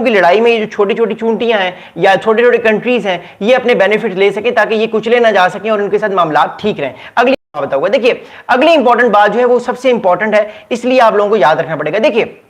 की लड़ाई में ये जो छोटी छोटी चूंटियां हैं या छोटे छोटे कंट्रीज हैं, ये अपने बेनिफिट ले सके ताकि ये कुचले ना जा सकें और उनके साथ मामला ठीक रहें। अगली बताऊंगा, देखिए अगली इंपॉर्टेंट बात जो है वो सबसे इंपॉर्टेंट है, इसलिए आप लोगों को याद रखना पड़ेगा। देखिए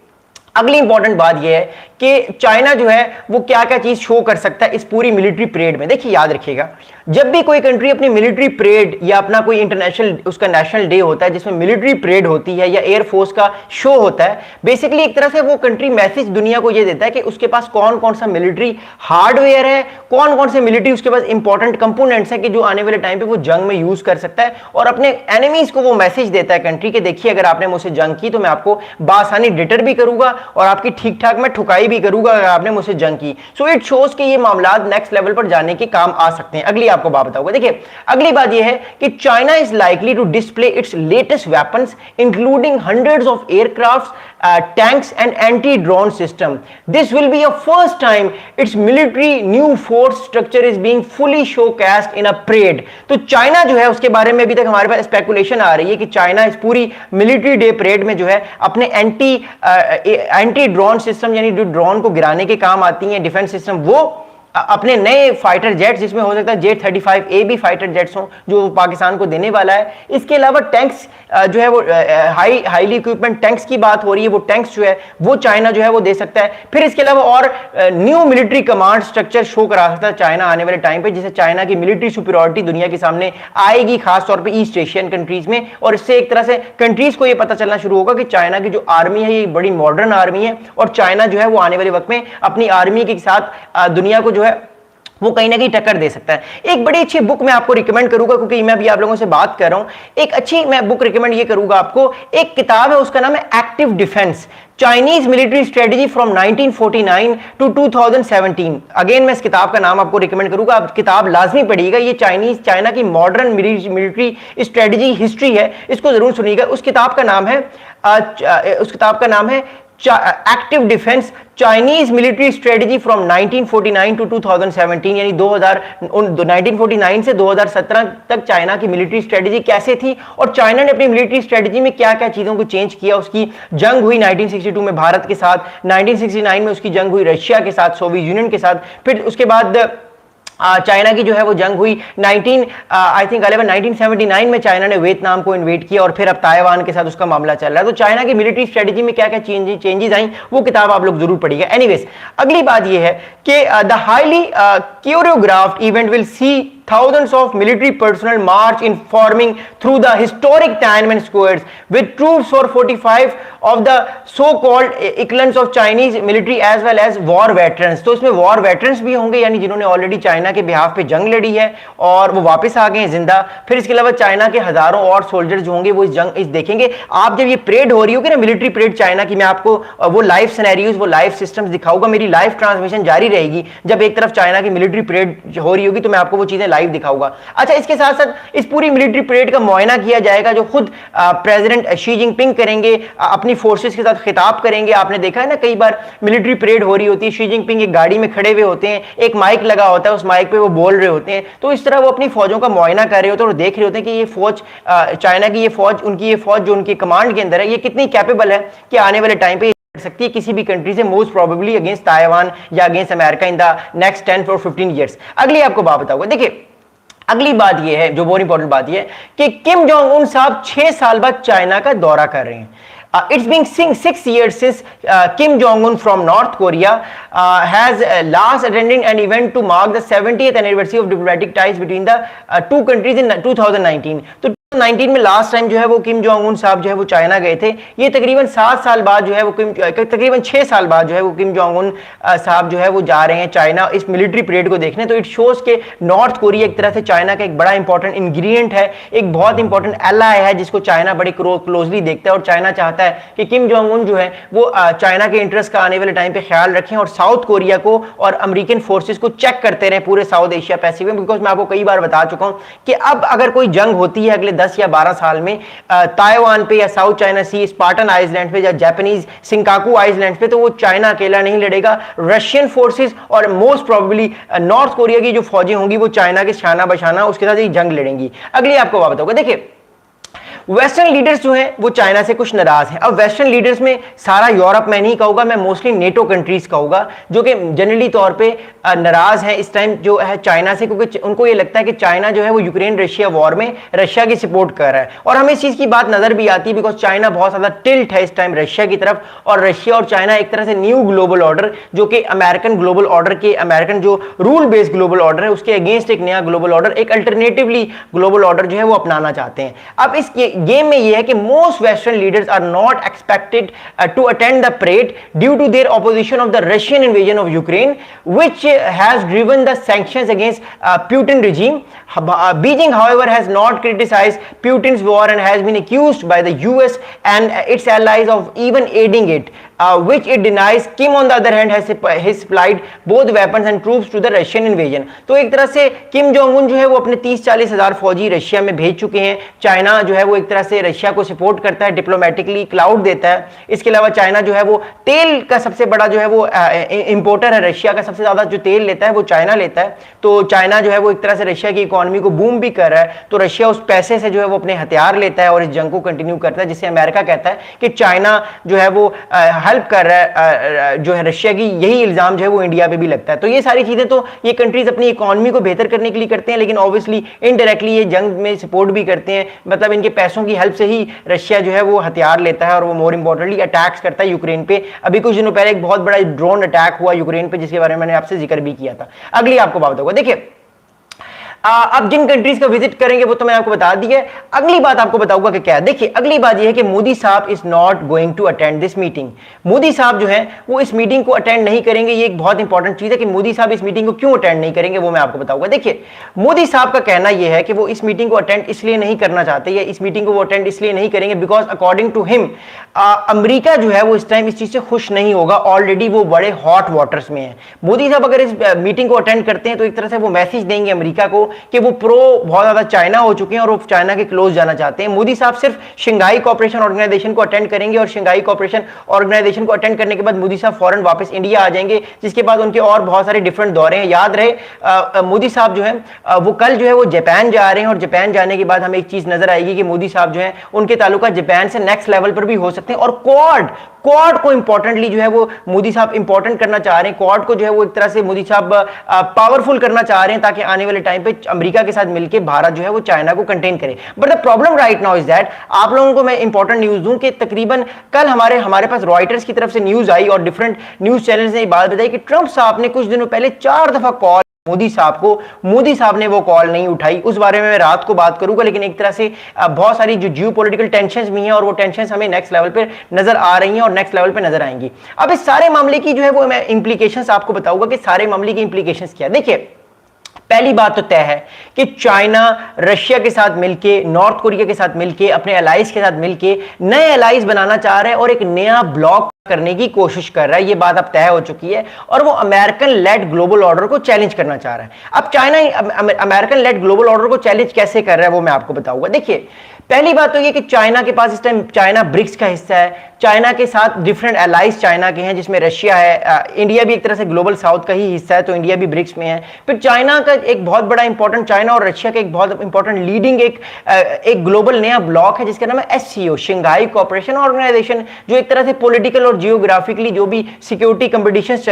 अगली इंपॉर्टेंट बात यह है कि चाइना जो है वो क्या क्या चीज शो कर सकता है इस पूरी मिलिट्री परेड में। देखिए याद रखिएगा, जब भी कोई कंट्री अपनी मिलिट्री परेड या अपना कोई इंटरनेशनल उसका नेशनल डे होता है जिसमें मिलिट्री परेड होती है या एयरफोर्स का शो होता है, बेसिकली एक तरह से वो कंट्री मैसेज दुनिया को ये देता है कि उसके पास कौन कौन सा मिलिट्री हार्डवेयर है, कौन कौन से मिलिट्री उसके पास इंपॉर्टेंट कंपोनेंट्स हैं कि जो आने वाले टाइम पे वो जंग में यूज कर सकता है, और अपने एनिमीज को वो मैसेज देता है कंट्री के, देखिए अगर आपने मुझसे जंग की तो मैं आपको बासानी डिटर भी करूंगा और आपकी ठीक ठाक मैं ठुकाई भी करूंगा अगर आपने मुझसे जंग की। सो इट शोज कि ये मामला नेक्स्ट लेवल पर जाने के काम आ सकते हैं। अगली आपको बात बताऊंगा, देखिए अगली बात ये है कि China is likely to display its latest weapons including hundreds of aircraft, tanks and anti-drone system. This will be a first time its military new force structure is being fully showcased in a parade. तो China जो है उसके बारे में अभी तक हमारे पास speculation आ रही है कि चाइना इस पूरी मिलिट्री डे परेड में जो है अपने एंटी ड्रोन सिस्टम, यानी जो ड्रोन को गिराने के काम आती हैं डिफेंस सिस्टम, वो अपने नए फाइटर जेट्स, जिसमें हो सकता है जेट 35A भी फाइटर जेट्स हों जो पाकिस्तान को देने वाला है। इसके अलावा टैंक्स जो है वो हाईली इक्विपमेंट टैंक्स की बात हो रही है, वो टैंक्स जो है वो चाइना जो है वो दे सकता है। फिर इसके अलावा और new military command structure show करा सकता है चाइना आने वाले टाइम पे, जिससे चाइना की मिलिट्री सुपीरियरिटी दुनिया के सामने आएगी, खासतौर पर ईस्ट एशियन कंट्रीज में। और इससे एक तरह से कंट्रीज को ये पता चलना शुरू होगा कि चाइना की जो आर्मी है ये बड़ी मॉडर्न आर्मी है, और चाइना जो है वो आने वाले वक्त में अपनी आर्मी के साथ दुनिया को जो है वो कहीं ना कहीं टक्कर दे सकता है। एक बड़ी अच्छी बुक मैं आपको रिकमेंड करूंगा, क्योंकि मैं भी आप लोगों से बात कर रहा हूं, एक अच्छी मैं बुक रिकमेंड ये करूंगा आपको। एक किताब है, उसका नाम है active defence, Chinese military strategy from 1949 to 2017। Again मैं इस किताब का नाम आपको रिकमेंड करूंगा, आप किताब लाजमी पढ़िएगा। ये चाइना की मॉडर्न मिलिट्री स्ट्रेटेजी हिस्ट्री है, इसको जरूर सुनिएगा। उस किताब का नाम है active defence, Chinese military strategy from 1949 to 2017, यानी 1949 से 2017 तक चाइना की मिलिट्री स्ट्रेटेजी कैसे थी और चाइना ने अपनी मिलिट्री स्ट्रेटेजी में क्या क्या चीजों को चेंज किया। उसकी जंग हुई 1962 में भारत के साथ, 1969 में उसकी जंग हुई रशिया के साथ, सोवियत यूनियन के साथ, फिर उसके बाद चाइना की जो है वो जंग हुई 1979 में चाइना ने वियतनाम को इन्वेड किया, और फिर अब ताइवान के साथ उसका मामला चल रहा है। तो चाइना की मिलिट्री स्ट्रेटेजी में क्या क्या चेंजेस आई, वो किताब आप लोग जरूर पढ़िएगा। एनीवेज अगली बात ये है कि the highly choreographed event will see thousands of military personnel march in forming through the historic Tiananmen squares with troops for 45 of the so-called equivalents of Chinese military as well as war veterans। तो इसमें war veterans भी होंगे, यानी जिन्होंने already China के behalf पे जंग लड़ी है और वो वापस आ गए जिंदा। फिर इसके अलावा चाइना के हजारों और सोल्जर्स जो होंगे वो इस देखेंगे। आप जब ये परेड हो रही होगी ना, मिलिट्री परेड चाइना की, मैं आपको वो लाइव सिनेरियोज, वो लाइव सिस्टम्स दिखाऊंगा। मेरी लाइव ट्रांसमिशन जारी रहेगी, जब एक तरफ चाइना की मिलिट्री परेड हो रही होगी तो मैं आपको वो चीजें लाइव दिखाऊंगा। अच्छा, इसके साथ साथ इस पूरी मिलिट्री परेड का मुआयना किया जाएगा, जो खुद प्रेसिडेंट शी जिनपिंग करेंगे, अपनी फोर्सेस के साथ खिताब करेंगे। आपने देखा है ना, कई बार मिलिट्री परेड हो रही होती है, शी जिनपिंग एक गाड़ी में खड़े हुए होते हैं, एक माइक लगा होता है, उस माइक पे वो बोल रहे होते हैं। तो इस तरह वो अपनी फौजों का मुआयना कर रहे होते हैं और देख रहे होते हैं कि ये फौज, चाइना की ये फौज, उनकी ये फौज जो उनकी कमांड के अंदर है, ये कितनी कैपेबल है कि आने वाले टाइम पे सकती है किसी भी कंट्री से, मोस्ट प्रोबेबली अगेंस्ट ताइवान या against America in the next 10 और 15 ईयर्स। अगली आपको बात बताऊंगा। देखिए अगली बात यह है, जो बहुत इंपॉर्टेंट बात यह है कि किम जोंग उन साहब 6 साल बाद चाइना का दौरा कर रहे हैं। It's been 6 years since Kim Jong-un from North Korea has last attended an event to mark the 70th anniversary of diplomatic ties between the two countries in 2019। तो 19 में लास्ट टाइम जो है वो किम जोंग उन साहब जो है वो China गए थे। ये तकरीबन 7 साल बाद जो है वो तकरीबन 6 साल बाद जो है वो किम जोंग उन साहब जो है वो जा रहे हैं चाइना इस मिलिट्री परेड को देखने। तो इट शोज के नॉर्थ कोरिया एक तरह से चाइना का एक बड़ा इंपॉर्टेंट इंग्रेडिएंट है, एक बहुत इंपॉर्टेंट एलाय है जिसको चाइना बड़े क्लोजली देखता है, और चाइना चाहता है कि किम जोंग उन जो है वो चाइना के इंटरेस्ट का आने वाले टाइम पे ख्याल रखें और साउथ कोरिया को और अमेरिकन फोर्सेस को चेक करते रहे पूरे साउथ एशिया पैसिफिक में। बिकॉज मैं आपको कई बार बता चुका हूं कि अब अगर कोई जंग होती है अगले 10 या 12 साल में ताइवान पे या साउथ चाइना सी, स्पार्टन आइलैंड पे या जापानीज सिंकाकू आइलैंड पे, तो वो चाइना अकेला नहीं लड़ेगा, रशियन फोर्सेस और मोस्ट प्रोबेबली नॉर्थ कोरिया की जो फौजें होंगी वो चाइना के शाना बशाना उसके साथ ही जंग लड़ेंगी। अगली आपको बात बताऊंगा। देखिए वेस्टर्न लीडर्स जो हैं वो चाइना से कुछ नाराज हैं। अब वेस्टर्न लीडर्स में सारा यूरोप मैं नहीं कहूंगा, मैं मोस्टली नेटो कंट्रीज कहूंगा, जो कि जनरली तौर पे नाराज हैं इस टाइम जो है चाइना से, क्योंकि उनको ये लगता है कि चाइना जो है वो यूक्रेन रशिया वॉर में रशिया की सपोर्ट कर रहा है। और हमें इस चीज की बात नजर भी आती है बिकॉज चाइना बहुत ज्यादा टिल्ट है इस टाइम रशिया की तरफ, और रशिया और चाइना एक तरह से न्यू ग्लोबल ऑर्डर, जो कि अमेरिकन ग्लोबल ऑर्डर के, अमेरिकन जो रूल बेस्ड ग्लोबल ऑर्डर है उसके अगेंस्ट एक नया ग्लोबल ऑर्डर, एक अल्टरनेटिवली ग्लोबल ऑर्डर जो है वो अपनाना चाहते हैं। अब इस गेम में ये है कि most western leaders are not expected to attend the parade due to their opposition of the Russian invasion of Ukraine which has driven the sanctions against Putin regime. Beijing, however, has not criticized Putin's war and has been accused by the US and its allies of even aiding it, which it denies. Kim, on the other hand, has supplied both weapons and troops to the Russian invasion. तो एक तरह से Kim Jong Un जो है वो अपने 30-40 हजार फौजी रशिया में भेज चुके हैं। चाइना जो है वो एक तरह से रशिया को सपोर्ट करता है, डिप्लोमेटिकली क्लाउड देता है। इसके अलावा चाइना जो है वो तेल का सबसे बड़ा जो है वो इंपोर्टर है, रशिया का सबसे ज्यादा जो तेल लेता है वो चाइना लेता है। तो चाइना जो है वो एक तरह से रशिया की इकोनॉमी को बूम भी कर रहा है, तो रशिया उस पैसे से जो है वो अपने हथियार लेता है और इस जंग को कंटिन्यू करता है, जिससे अमेरिका कहता है कि चाइना जो है वो हेल्प कर रहा है जो है रशिया की। यही इल्जाम जो है वो इंडिया पे भी लगता है। तो ये सारी चीजें तो ये कंट्रीज अपनी इकोनॉमी को बेहतर करने के लिए करते हैं, लेकिन ऑब्वियसली इनडायरेक्टली ये जंग में सपोर्ट भी करते हैं, मतलब इनके पैसों की हेल्प से ही रशिया जो है वो हथियार लेता है और वो मोर इंपॉर्टेंटली अटैक्स करता है यूक्रेन पे। अभी कुछ दिनों पहले एक बहुत बड़ा ड्रोन अटैक हुआ यूक्रेन पे, जिसके बारे में मैंने आपसे जिक्र भी किया था। अगली आपको बात होगा, देखिए अब जिन कंट्रीज का विजिट करेंगे वो तो मैंने आपको बता दिया है। अगली बात आपको बताऊंगा कि क्या है। देखिए अगली बात यह है कि Modi sahab is not going to attend this meeting. Modi sahab जो है वो इस मीटिंग को अटेंड नहीं करेंगे। ये एक बहुत इंपॉर्टेंट चीज है कि मोदी साहब इस मीटिंग को क्यों अटेंड नहीं करेंगे, वो मैं आपको बताऊंगा। देखिए मोदी साहब का कहना यह है कि वो इस मीटिंग को अटेंड इसलिए नहीं करना चाहते, या इस मीटिंग को वो अटेंड इसलिए नहीं करेंगे because according to him America जो है वो इस टाइम इस चीज से खुश नहीं होगा। ऑलरेडी वो बड़े हॉट वाटर्स में है। मोदी साहब अगर इस मीटिंग को अटेंड करते हैं तो एक तरह से वो मैसेज देंगे अमेरिका को कि वो प्रो बहुत ज्यादा चाइना हो चुके हैं और वो चाइना के क्लोज जाना चाहते हैं। मोदी साहब सिर्फ शंघाई कोऑपरेशन ऑर्गेनाइजेशन को अटेंड करेंगे और शंघाई कोऑपरेशन ऑर्गेनाइजेशन को अटेंड करने के बाद मोदी साहब फौरन वापस इंडिया आ जाएंगे, जिसके बाद उनके और बहुत सारे डिफरेंट दौरे हैं। याद रहे मोदी साहब जो है वो कल जो है वो जापान जा रहे हैं, और जापान जाने के बाद हमें एक चीज नजर आएगी कि मोदी साहब जो है उनके ताल्लुका जापान से नेक्स्ट लेवल पर भी हो सकते हैं। और क्वाड को इंपॉर्टेंटली जो है वो मोदी साहब इंपॉर्टेंट करना चाह रहे हैं। क्वाड को जो है वो एक तरह से मोदी साहब पावरफुल करना चाह रहे हैं ताकि आने वाले टाइम पे अमेरिका के साथ मिलकर भारत जो है वो चाइना को कंटेन करे। But the problem right now is that, आप लोगों को मैं इंपॉर्टेंट न्यूज दूं कि तकरीबन कल हमारे पास रॉयटर्स की तरफ से न्यूज आई और डिफरेंट न्यूज चैनल्स ने बात बताई कि ट्रंप साहब ने कुछ दिनों पहले 4 दफा कॉल मोदी साहब को, मोदी साहब ने वो कॉल नहीं उठाई। उस बारे में मैं रात को बात करूंगा, लेकिन एक तरह से बहुत सारी जो जियोपॉलिटिकल टेंशंस भी हैं और वो टेंशंस हमें नेक्स्ट लेवल पे नजर आ रही हैं और नेक्स्ट लेवल पे नजर आएंगी। अब इस सारे मामले की जो है वो मैं इंप्लीकेशंस आपको बताऊंगा कि सारे मामले की इंप्लीकेशंस क्या है। देखिए पहली बात तो तय है कि चाइना रशिया के साथ मिलके, नॉर्थ कोरिया के साथ मिलके, अपने अलाइज के साथ मिलके नए अलाइज बनाना चाह रहे हैं और एक नया ब्लॉक करने की कोशिश कर रहा है। ये बात अब तय हो चुकी है और वो अमेरिकन लेड ग्लोबल ऑर्डर को चैलेंज करना चाह रहा है। अब China American led global order को चैलेंज कैसे कर रहा है वो मैं आपको बताऊंगा। देखिए पहली बात तो ये कि चाइना के पास इस टाइम, चाइना ब्रिक्स का हिस्सा है, चाइना के साथ डिफरेंट अलाइज चाइना के हैं जिसमें रशिया है, इंडिया भी एक तरह से ग्लोबल साउथ का ही हिस्सा है, तो इंडिया भी ब्रिक्स में है। फिर चाइना का एक बहुत बड़ा इंपॉर्टेंट, चाइना और रशिया का एक बहुत इंपॉर्टेंट लीडिंग एक ग्लोबल नया ब्लॉक है जिसका नाम है एससीओ, शंघाई कोऑपरेशन ऑर्गेनाइजेशन, जो एक तरह से पॉलिटिकल और जियोग्राफिकली जो भी सिक्योरिटी कंपटीशन चल